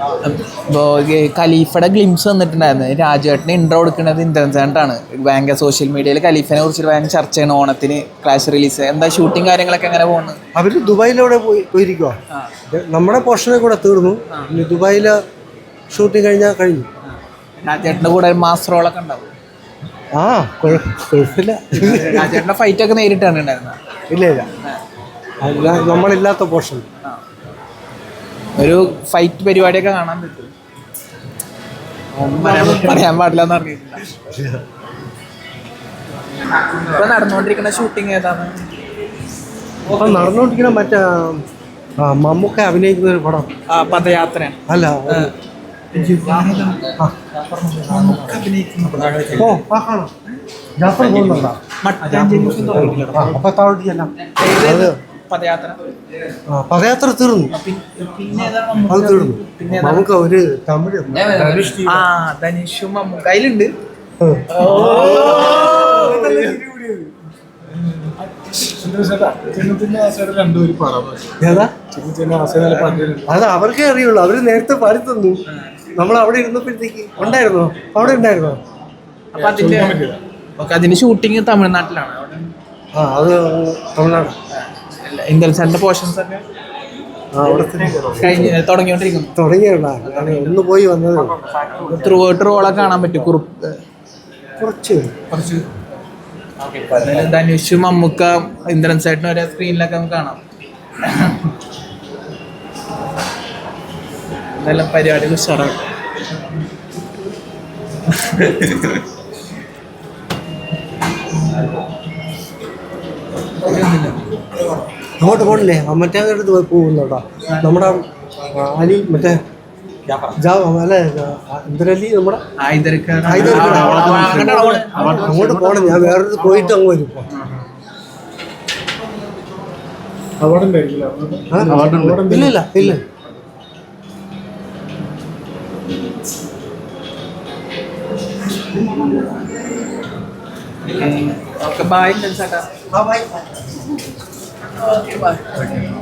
ഇപ്പോൾ ഖലീഫയുടെ ഗ്ലിംസ് വന്നിട്ടുണ്ടായിരുന്നു. രാജുവേട്ടന് ഇൻട്രോ കൊടുക്കുന്നത് ഇന്ദ്രൻസാണ്. ഭയങ്കര സോഷ്യൽ മീഡിയയിൽ ഖലീഫിനെ കുറിച്ച് ഭയങ്കര ചർച്ച ചെയ്യണം. ഓണത്തിന് ക്ലാഷ് റിലീസ് എന്താ ഷൂട്ടിങ് കാര്യങ്ങളൊക്കെ എങ്ങനെ പോകുന്നു? അവർ ദുബായിലൂടെ പോയിരിക്കുക. നമ്മുടെ പോർഷനെ കൂടെ തീർന്നു. ഇനി ദുബായിലെ ഷൂട്ടിങ് കഴിഞ്ഞു. രാജേട്ടൻ്റെ കൂടെ മാസ് റോളൊക്കെ ഉണ്ടാവും. കുഴപ്പമില്ല. രാജേട്ടൻ്റെ ഫൈറ്റ് ഒക്കെ നേരിട്ടാണ് ഉണ്ടായിരുന്നത്. ഇല്ല നമ്മളില്ലാത്ത പോർഷൻ. ഒരു ഫൈറ്റ് പരിപാടിയൊക്കെ കാണാൻ പറ്റും. പറയാൻ പാടില്ല എന്ന് പറഞ്ഞിട്ടില്ല. ഇപ്പൊ നടന്നുകൊണ്ടിരിക്കുന്ന ഷൂട്ടിങ് ഏതാണ്? ഇപ്പൊ നടന്നുകൊണ്ടിരിക്കുന്ന മറ്റേ മമ്മൂക്ക അഭിനയിക്കുന്ന ഒരു പടം. പദയാത്ര അല്ല, പദയാത്ര തീർന്നു. അത് തീർന്നു. നമുക്ക് ഒരു തമിഴ് ധനുഷും കയ്യിലുണ്ട്. അത് അവർക്കേ അറിയുള്ളൂ. അവര് നേരത്തെ പാടി തന്നു. നമ്മൾ അവിടെ ഇരുന്നപ്പോഴത്തേക്ക് ഉണ്ടായിരുന്നോ? അവിടെ ഉണ്ടായിരുന്നോ? അതിന്റെ ഷൂട്ടിങ് തമിഴ്നാട്ടിലാണ്. അത് തമിഴ്നാട്. ഇന്ദ്രൻസാറിന്റെ പോർഷൻസ് ഒക്കെ തുടങ്ങിയുള്ള ഒന്ന് പോയി വന്നത്. ത്രൂ ഔട്ട് റോളൊക്കെ കാണാൻ പറ്റും. കുറച്ച് ധനുഷ്, മമ്മൂക്ക, ഇന്ദ്രൻസാറിന് ഒരേ സ്ക്രീനിലൊക്കെ നമുക്ക് കാണാം. ഇതെല്ലാം പരിപാടികൾ ഉഷാറാണ്. അങ്ങോട്ട് പോകണില്ലേ? മറ്റേ അടുത്ത് പോകുന്നുണ്ടോ? നമ്മുടെ അലി മറ്റേ അല്ലെ എന്തരലി നമ്മുടെ അങ്ങോട്ട് പോകണം. ഞാൻ വേറൊരു പോയിട്ട് അങ്ങ് വരും. ഇല്ല ഇല്ല. Okay, bye. Bye. Okay, bye.